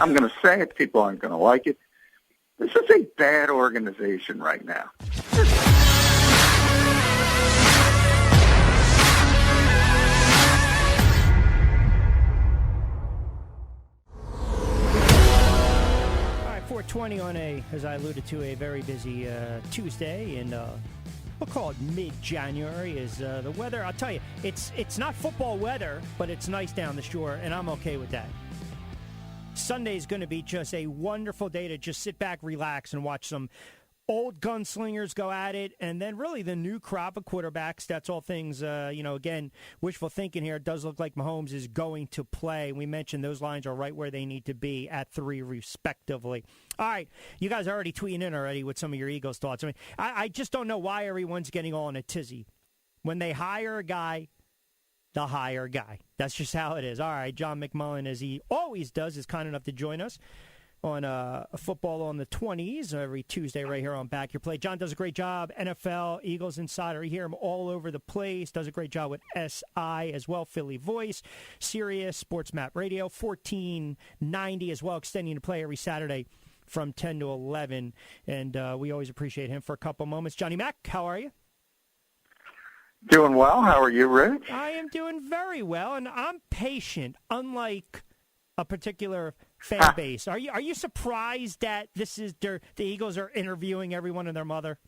I'm going to say it. People aren't going to like it. This is a bad organization right now. All right, 4:20 on as I alluded to, a very busy Tuesday, and we'll call it mid-January. Is the weather? I'll tell you, it's not football weather, but it's nice down the shore, and I'm okay with that. Sunday is going to be just a wonderful day to just sit back, relax, and watch some old gunslingers go at it, and then really the new crop of quarterbacks. That's all things, again, wishful thinking here. It does look like Mahomes is going to play. We mentioned those lines are right where they need to be at 3, respectively. All right, you guys are already tweeting in already with some of your Eagles thoughts. I mean, I just don't know why everyone's getting all in a tizzy. When they hire a guy, the hire guy. That's just how it is. All right, John McMullen, as he always does, is kind enough to join us on Football on the 20s every Tuesday right here on Back Your Play. John does a great job. NFL, Eagles Insider. You hear him all over the place. Does a great job with SI as well, Philly Voice, Sirius, Sports Map Radio, 1490 as well, extending the play every Saturday from 10 to 11. And we always appreciate him for a couple moments. Johnny Mac, how are you? Doing well. How are you, Rich? I am doing very well, and I'm patient, unlike a particular fan base. Are you surprised that the Eagles are interviewing everyone and their mother?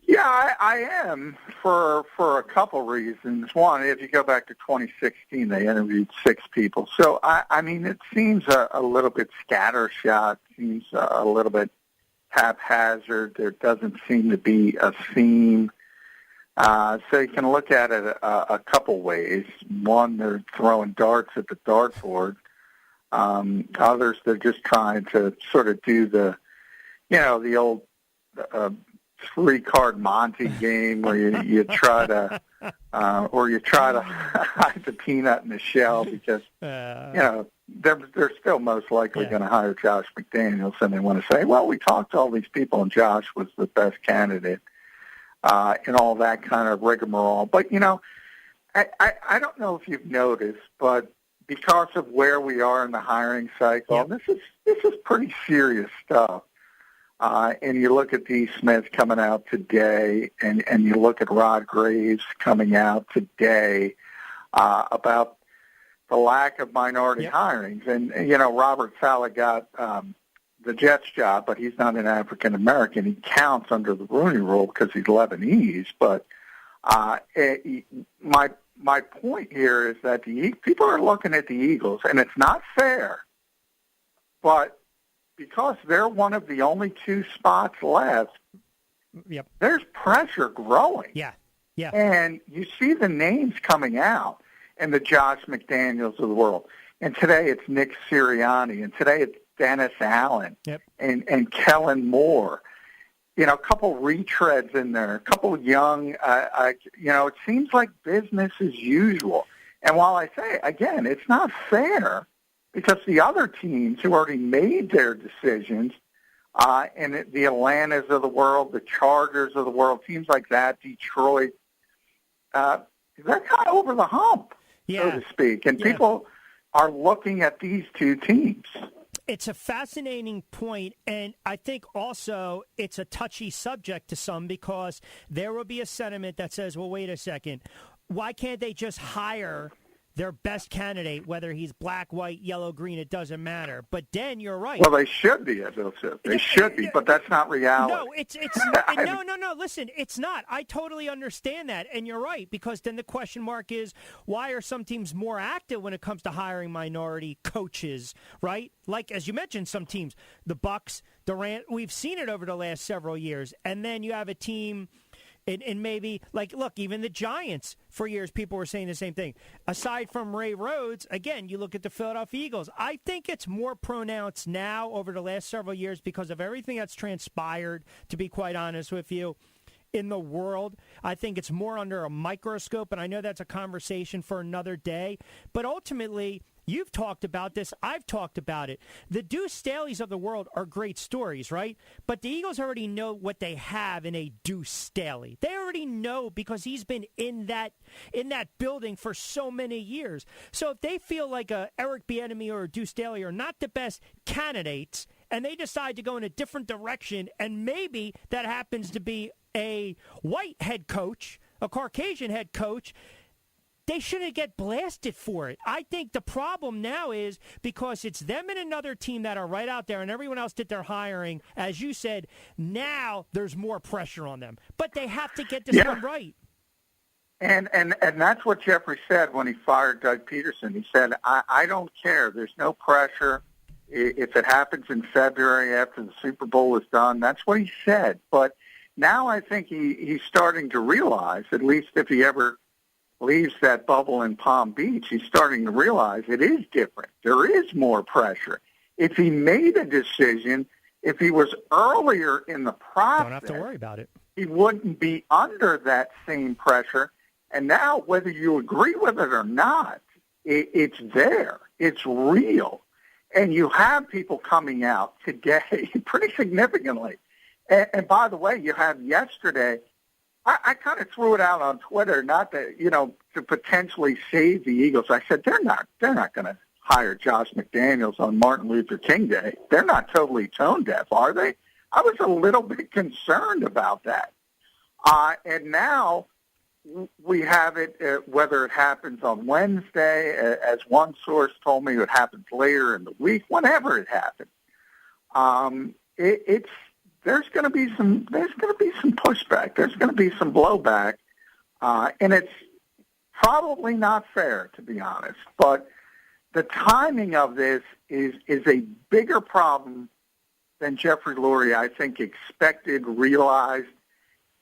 Yeah, I am for a couple reasons. One, if you go back to 2016, they interviewed 6 people. So, I mean, it seems a little bit scattershot, seems a little bit haphazard. There doesn't seem to be a theme. So you can look at it a couple ways. One, they're throwing darts at the dartboard. Others, they're just trying to sort of do the old 3-card Monte game where you try to hide the peanut in the shell because they're still most likely going to hire Josh McDaniels, and they want to say, well, we talked to all these people and Josh was the best candidate. And all that kind of rigmarole. But, I don't know if you've noticed, but because of where we are in the hiring cycle, this is pretty serious stuff. And you look at D. Smith coming out today, and you look at Rod Graves coming out today about the lack of minority hirings. And, Robert Saleh got the Jets job, but he's not an African American. He counts under the Rooney Rule because he's Lebanese. But my point here is that people are looking at the Eagles, and it's not fair. But because they're one of the only 2 spots left, there's pressure growing. Yeah. And you see the names coming out, and the Josh McDaniels of the world. And today it's Nick Sirianni, and today it's Dennis Allen and Kellen Moore. A couple retreads in there, a couple young, it seems like business as usual. And while I say, again, it's not fair because the other teams who already made their decisions, and the Atlantas of the world, the Chargers of the world, teams like that, Detroit, they're kind of over the hump, so to speak. And people are looking at these 2 teams. It's a fascinating point, and I think also it's a touchy subject to some because there will be a sentiment that says, well, wait a second, why can't they just hire their best candidate, whether he's black, white, yellow, green, it doesn't matter. But Dan, you're right. Well, they should be, they should be, but that's not reality. No, it's no. Listen, it's not. I totally understand that, and you're right, because then the question mark is, why are some teams more active when it comes to hiring minority coaches, right? Like, as you mentioned, some teams, the Bucks, Durant, we've seen it over the last several years, and then you have a team. And maybe, like, look, even the Giants, for years, people were saying the same thing. Aside from Ray Rhodes, again, you look at the Philadelphia Eagles. I think it's more pronounced now over the last several years because of everything that's transpired, to be quite honest with you, in the world. I think it's more under a microscope, and I know that's a conversation for another day. But ultimately, You've talked about this. I've talked about it. The Deuce Staleys of the world are great stories, right? But the Eagles already know what they have in a Deuce Staley. They already know because he's been in that building for so many years. So if they feel like a Eric Bieniemy or a Deuce Staley are not the best candidates, and they decide to go in a different direction, and maybe that happens to be a white head coach, a Caucasian head coach, they shouldn't get blasted for it. I think the problem now is because it's them and another team that are right out there and everyone else did their hiring, as you said, now there's more pressure on them. But they have to get this one right. And that's what Jeffrey said when he fired Doug Peterson. He said, I don't care. There's no pressure. If it happens in February after the Super Bowl is done, that's what he said. But now I think he's starting to realize, at least if he ever leaves that bubble in Palm Beach, he's starting to realize it is different. There is more pressure. If he made a decision, if he was earlier in the process, don't have to worry about it. He wouldn't be under that same pressure. And now, whether you agree with it or not, it's there. It's real. And you have people coming out today pretty significantly. And by the way, you have yesterday, I kind of threw it out on Twitter, not that, to potentially save the Eagles. I said, they're not going to hire Josh McDaniels on Martin Luther King Day. They're not totally tone deaf, are they? I was a little bit concerned about that. And now we have it, whether it happens on Wednesday, as one source told me, it happens later in the week, whenever it happens. There's going to be some pushback. There's going to be some blowback, and it's probably not fair, to be honest. But the timing of this is a bigger problem than Jeffrey Lurie, I think, expected, realized,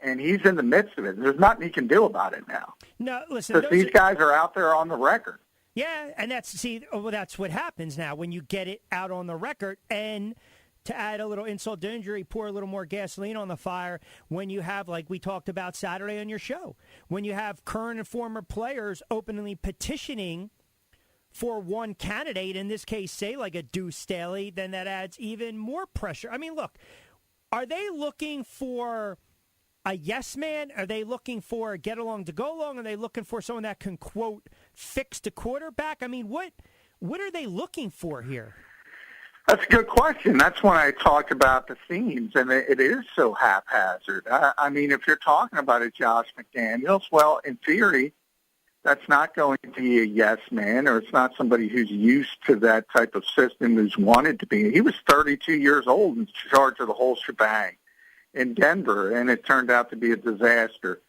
and he's in the midst of it. There's nothing he can do about it now. No, listen, because these guys are out there on the record. Yeah, and that's what happens now when you get it out on the record. And to add a little insult to injury, pour a little more gasoline on the fire, when you have, like we talked about Saturday on your show, when you have current and former players openly petitioning for one candidate, in this case, say like a Deuce Staley, then that adds even more pressure. I mean, look, are they looking for a yes man? Are they looking for a get along to go along? Are they looking for someone that can, quote, fix the quarterback? I mean, what are they looking for here? That's a good question. That's when I talked about the themes, and it is so haphazard. I mean, if you're talking about a Josh McDaniels, well, in theory, that's not going to be a yes man, or it's not somebody who's used to that type of system, who's wanted to be. He was 32 years old in charge of the whole shebang in Denver, and it turned out to be a disaster.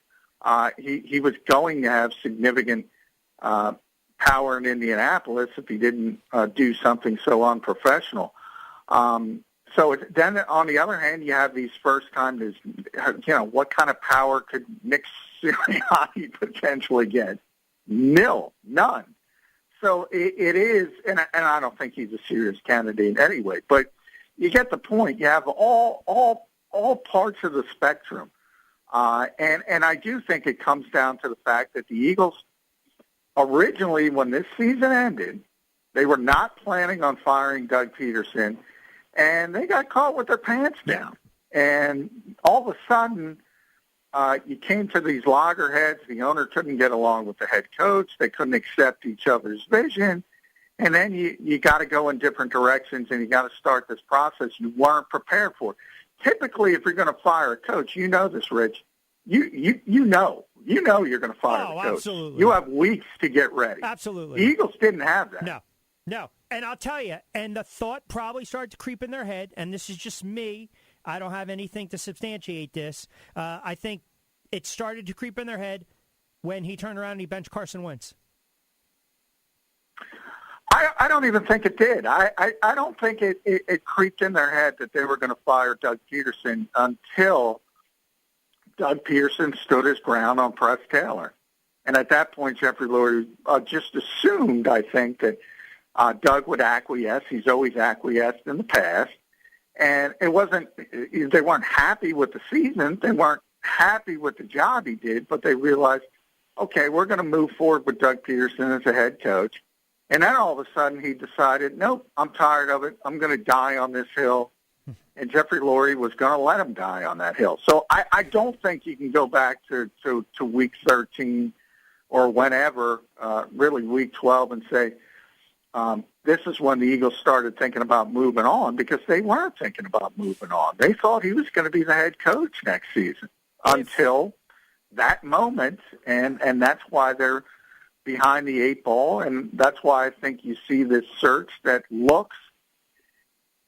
He was going to have significant power in Indianapolis if he didn't do something so unprofessional. So then, on the other hand, you have these first time. What kind of power could Nick Sirianni potentially get? None. So it is, and I don't think he's a serious candidate anyway. But you get the point. You have all parts of the spectrum, and I do think it comes down to the fact that the Eagles, originally, when this season ended, they were not planning on firing Doug Peterson, and they got caught with their pants down. And all of a sudden, you came to these loggerheads. The owner couldn't get along with the head coach. They couldn't accept each other's vision. And then you got to go in different directions, and you got to start this process you weren't prepared for. Typically, if you're going to fire a coach, you know this, Rich, you know you're going to fire the coach. Absolutely. You have weeks to get ready. Absolutely. The Eagles didn't have that. No. And I'll tell you, and the thought probably started to creep in their head, and this is just me. I don't have anything to substantiate this. I think it started to creep in their head when he turned around and he benched Carson Wentz. I don't even think it did. I don't think it creeped in their head that they were going to fire Doug Peterson until Doug Peterson stood his ground on Press Taylor. And at that point, Jeffrey Lurie just assumed, I think, that Doug would acquiesce. He's always acquiesced in the past. And they weren't happy with the season. They weren't happy with the job he did, but they realized, okay, we're going to move forward with Doug Peterson as a head coach. And then all of a sudden he decided, nope, I'm tired of it. I'm going to die on this hill. And Jeffrey Lurie was going to let him die on that hill. So I don't think you can go back to week 13 or whenever, really week 12, and say this is when the Eagles started thinking about moving on, because they weren't thinking about moving on. They thought he was going to be the head coach next season until that moment, and that's why they're behind the eight ball, and that's why I think you see this search that looks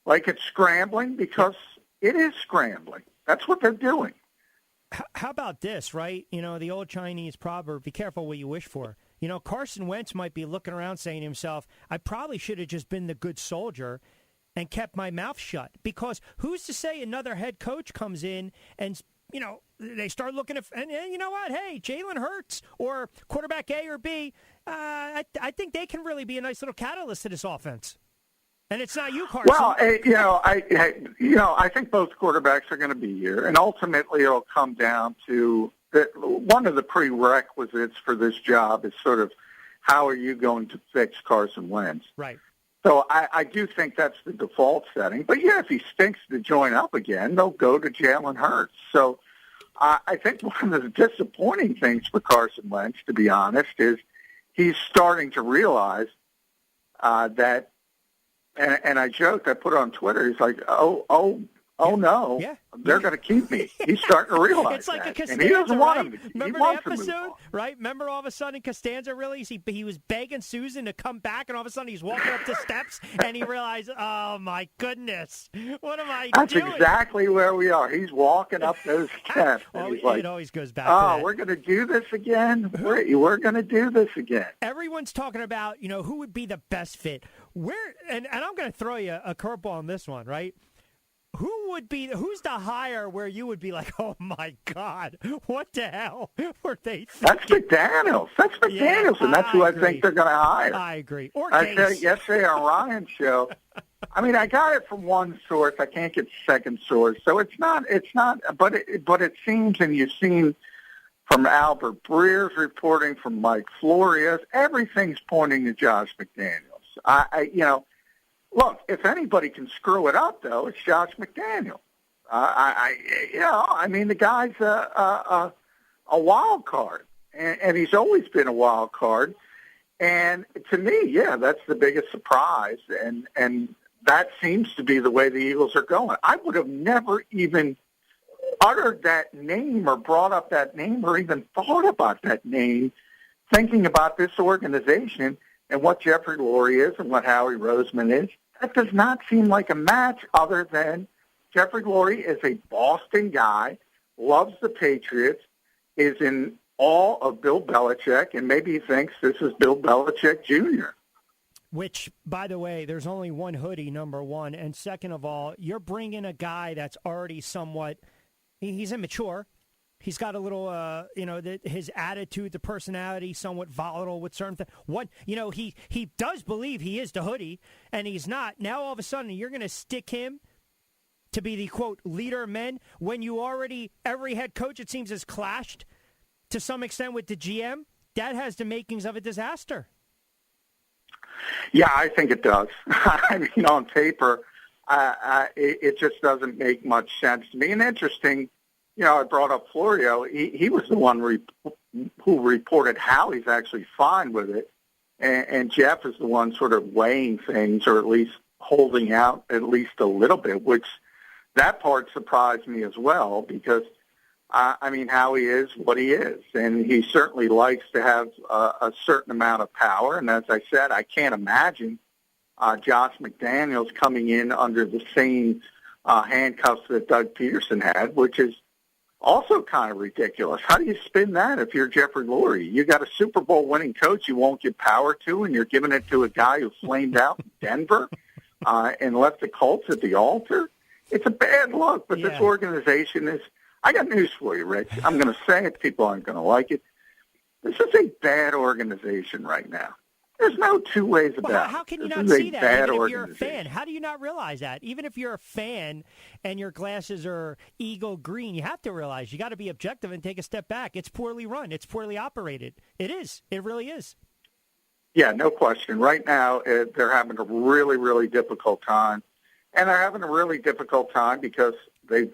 like it's scrambling, because it is scrambling. That's what they're doing. How about this, right? You know, the old Chinese proverb, be careful what you wish for. You know, Carson Wentz might be looking around saying to himself, I probably should have just been the good soldier and kept my mouth shut. Because who's to say another head coach comes in and, you know, they start looking at, and you know what? Hey, Jalen Hurts or quarterback A or B, I think they can really be a nice little catalyst to this offense. And it's not you, Carson. Well, I think both quarterbacks are going to be here, and ultimately it'll come down to one of the prerequisites for this job is sort of how are you going to fix Carson Wentz? Right. So I do think that's the default setting. But, yeah, if he stinks to join up again, they'll go to Jalen Hurts. So I think one of the disappointing things for Carson Wentz, to be honest, is he's starting to realize that, and I joked, I put it on Twitter, he's like, oh no, they're going to keep me. He's starting to realize it's like that. A Costanza, and he doesn't want right? him to. Remember he wants the episode, to move on. right? Remember all of a sudden Costanza released, he was begging Susan to come back, and all of a sudden he's walking up the steps, and he realized, oh, my goodness, what am I doing? That's exactly where we are. He's walking up those steps, and he's like, it always goes back to that. We're going to do this again? We're going to do this again. Everyone's talking about, you know, who would be the best fit. And I'm going to throw you a curveball on this one, right? Who's the hire where you would be like, oh, my God, what the hell were they thinking? That's McDaniels. And that's who I think they're going to hire. I agree. Or I said yesterday on Ryan's show, I mean, I got it from one source. I can't get the second source. So it's not, but it seems, and you've seen from Albert Breer's reporting, from Mike Floria's, everything's pointing to Josh McDaniels. Look, if anybody can screw it up, though, it's Josh McDaniels. The guy's a wild card, and he's always been a wild card. And to me, that's the biggest surprise, and that seems to be the way the Eagles are going. I would have never even uttered that name or brought up that name or even thought about that name, thinking about this organization and what Jeffrey Lurie is and what Howie Roseman is. That does not seem like a match, other than Jeffrey Lurie is a Boston guy, loves the Patriots, is in awe of Bill Belichick, and maybe he thinks this is Bill Belichick Jr. Which, by the way, there's only one hoodie, number one. And second of all, you're bringing a guy that's already somewhat, he's immature. He's got a little, his attitude, the personality, somewhat volatile with certain things. He does believe he is the hoodie, and he's not. Now, all of a sudden, you're going to stick him to be the, quote, leader of men when you already, every head coach, it seems, has clashed to some extent with the GM. That has the makings of a disaster. Yeah, I think it does. I mean, on paper, it just doesn't make much sense to me. And interesting, I brought up Florio. He was the one who reported how he's actually fine with it. And Jeff is the one sort of weighing things, or at least holding out at least a little bit, which that part surprised me as well, because, Howie is what he is. And he certainly likes to have a certain amount of power. And as I said, I can't imagine Josh McDaniels coming in under the same handcuffs that Doug Peterson had, which is also kind of ridiculous. How do you spin that if you're Jeffrey Lurie? You got a Super Bowl winning coach you won't give power to, and you're giving it to a guy who flamed out in Denver and left the Colts at the altar? It's a bad look, but this organization is – I got news for you, Rich. I'm going to say it. People aren't going to like it. This is a bad organization right now. There's no two ways about it. How can you not see that, even if you're a fan? How do you not realize that? Even if you're a fan and your glasses are eagle green, you have to realize you got to be objective and take a step back. It's poorly run. It's poorly operated. It is. It really is. Yeah, no question. Right now, they're having a really, really difficult time. And they're having a really difficult time because they've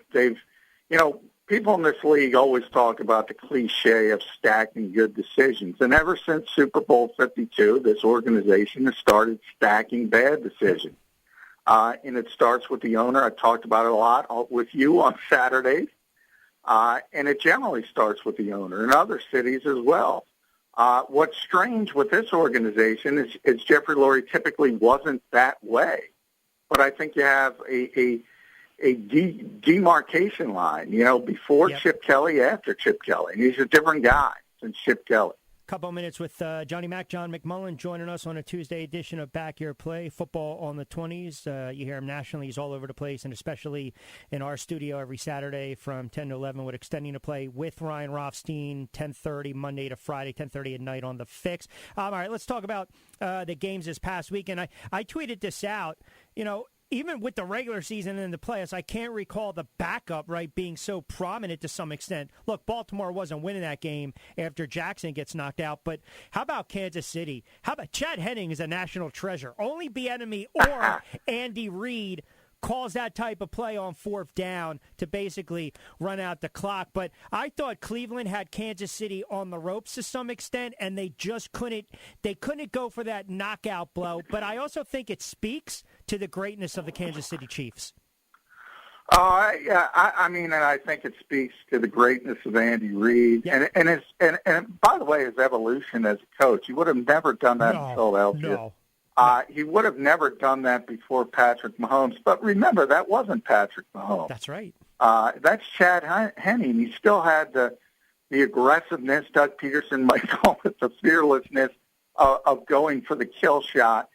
people in this league always talk about the cliche of stacking good decisions. And ever since Super Bowl 52, this organization has started stacking bad decisions. And it starts with the owner. I talked about it a lot with you on Saturdays. And it generally starts with the owner in other cities as well. What's strange with this organization is Jeffrey Lurie typically wasn't that way. But I think you have a demarcation line, before Chip Kelly, after Chip Kelly. And he's a different guy than Chip Kelly. Couple of minutes with Johnny Mac, John McMullen, joining us on a Tuesday edition of Back Your Play, Football on the 20s. You hear him nationally. He's all over the place, and especially in our studio every Saturday from 10 to 11 with Extending the Play with Ryan Rothstein, 10:30 Monday to Friday, 10:30 at night on The Fix. All right, let's talk about the games this past weekend. I tweeted this out, even with the regular season and the playoffs, I can't recall the backup, being so prominent to some extent. Look, Baltimore wasn't winning that game after Jackson gets knocked out, but how about Kansas City? How about Chad Henne is a national treasure. Only Bieniemy or Andy Reid calls that type of play on fourth down to basically run out the clock. But I thought Cleveland had Kansas City on the ropes to some extent, and they just couldn't go for that knockout blow. But I also think it speaks to the greatness of the Kansas City Chiefs. And I think it speaks to the greatness of Andy Reid, and by the way, his evolution as a coach. He would have never done that in Philadelphia. No. He would have never done that before Patrick Mahomes. But remember, that wasn't Patrick Mahomes. That's right. That's Chad Henne. He still had the aggressiveness. Doug Peterson might call it the fearlessness of going for the kill shot.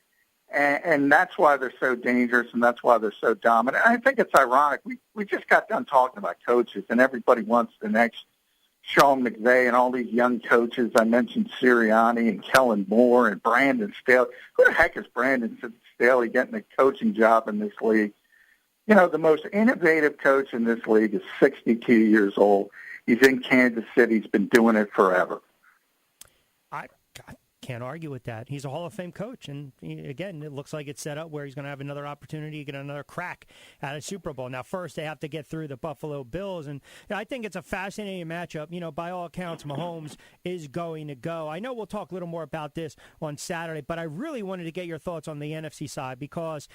And that's why they're so dangerous, and that's why they're so dominant. I think it's ironic. We just got done talking about coaches, and everybody wants the next Sean McVay and all these young coaches. I mentioned Sirianni and Kellen Moore and Brandon Staley. Who the heck is Brandon Staley getting a coaching job in this league? The most innovative coach in this league is 62 years old. He's in Kansas City. He's been doing it forever. I can't argue with that. He's a Hall of Fame coach, and again, it looks like it's set up where he's going to have another opportunity to get another crack at a Super Bowl. Now, first, they have to get through the Buffalo Bills, and I think it's a fascinating matchup. By all accounts, Mahomes is going to go. I know we'll talk a little more about this on Saturday, but I really wanted to get your thoughts on the NFC side because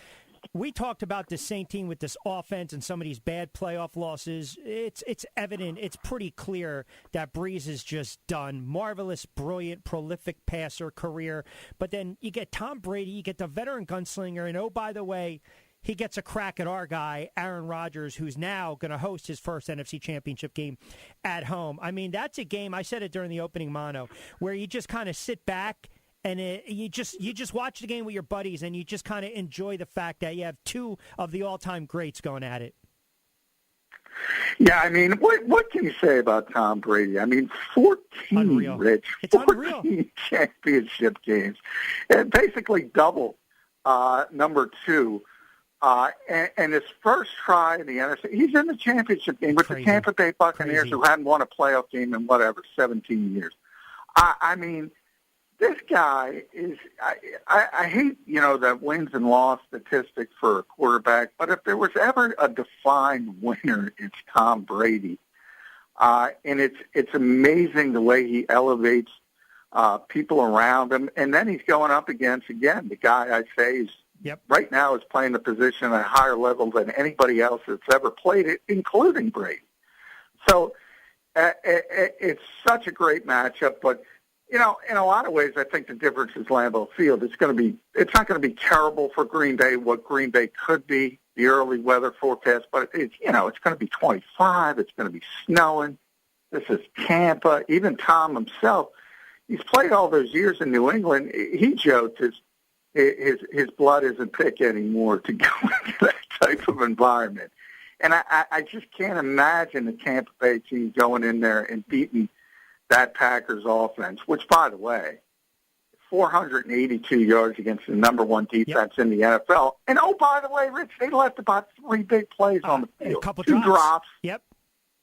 we talked about this same team with this offense and some of these bad playoff losses. It's evident, it's pretty clear that Breeze is just done. Marvelous, brilliant, prolific passer career. But then you get Tom Brady, you get the veteran gunslinger, and oh, by the way, he gets a crack at our guy, Aaron Rodgers, who's now going to host his first NFC Championship game at home. I mean, that's a game, I said it during the opening mono, where you just kind of sit back and you just watch the game with your buddies, and you just kind of enjoy the fact that you have two of the all-time greats going at it. Yeah, what can you say about Tom Brady? 14, unreal. Rich, it's 14 unreal. Championship games, and basically double number two. And his first try in the NFC, he's in the championship game with the Tampa Bay Buccaneers, who hadn't won a playoff game in 17 years. This guy is, I hate, the wins and loss statistic for a quarterback, but if there was ever a defined winner, it's Tom Brady. And it's amazing the way he elevates people around him. And then he's going up against, again, the guy I say is right now is playing the position at a higher level than anybody else that's ever played it, including Brady. So it's such a great matchup, but in a lot of ways, I think the difference is Lambeau Field. It's not going to be terrible for Green Bay, what Green Bay could be, the early weather forecast, but it's going to be 25. It's going to be snowing. This is Tampa. Even Tom himself, he's played all those years in New England. He joked his blood isn't thick anymore to go into that type of environment. And I just can't imagine the Tampa Bay team going in there and beating that Packers offense, which, by the way, 482 yards against the number one defense in the NFL. And, oh, by the way, Rich, they left about 3 big plays on the field. A couple 2 drops. Yep.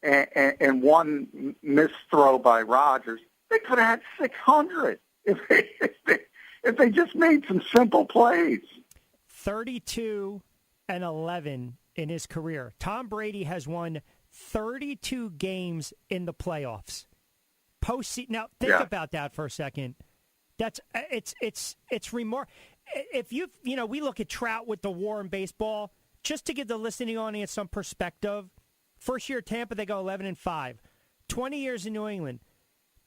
And one missed throw by Rodgers. They could have had 600 if if they just made some simple plays. 32-11 in his career. Tom Brady has won 32 games in the playoffs. Postseason. Now think about that for a second. That's it's remarkable. If we look at Trout with the WAR in baseball, just to give the listening audience some perspective. First year at Tampa, they go 11-5. 20 years in New England,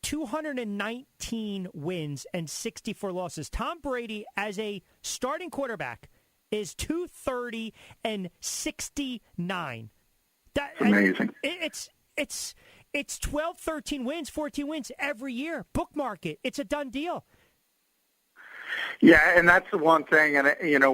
219 wins and 64 losses. Tom Brady, as a starting quarterback, is 230-69. That's amazing. It's 12, 13 wins, 14 wins every year. Bookmark it. It's a done deal. Yeah, and that's the one thing. And,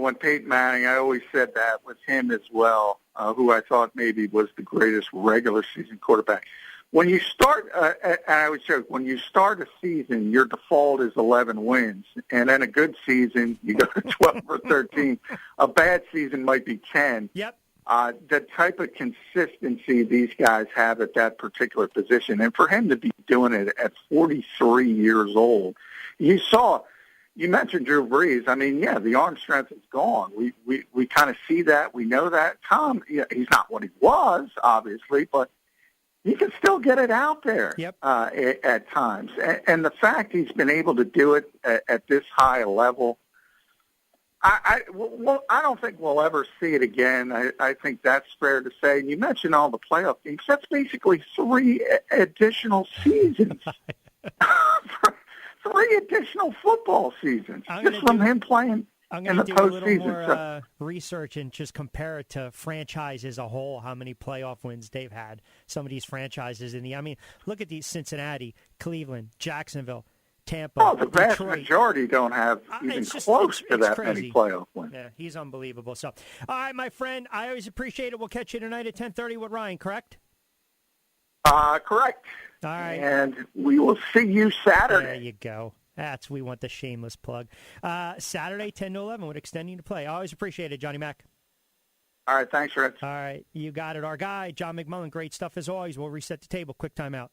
when Peyton Manning, I always said that with him as well, who I thought maybe was the greatest regular season quarterback. When you start, and I would joke, when you start a season, your default is 11 wins. And then a good season, you go to 12 or 13. A bad season might be 10. Yep. The type of consistency these guys have at that particular position. And for him to be doing it at 43 years old, you mentioned Drew Brees. I mean, the arm strength is gone. We kind of see that. We know that. Tom, he's not what he was, obviously, but he can still get it out there at times. And the fact he's been able to do it at this high a level, I don't think we'll ever see it again. I think that's fair to say. And you mentioned all the playoff games. That's basically 3 additional seasons. 3 additional football seasons just from him playing in the postseason. I'm going to do a little more research and just compare it to franchise as a whole, how many playoff wins they've had. Some of these franchises look at these: Cincinnati, Cleveland, Jacksonville, Tampa. Oh, the vast Detroit. Majority don't have even close to that crazy. Many playoff wins. Yeah, he's unbelievable. So, all right, my friend, I always appreciate it. We'll catch you tonight at 10:30 with Ryan, correct? Correct. All right. And we will see you Saturday. There you go. We want the shameless plug. Saturday, 10-11 with extending to play. I always appreciate it, Johnny Mac. All right. Thanks, Rich. All right. You got it. Our guy, John McMullen, great stuff as always. We'll reset the table. Quick timeout.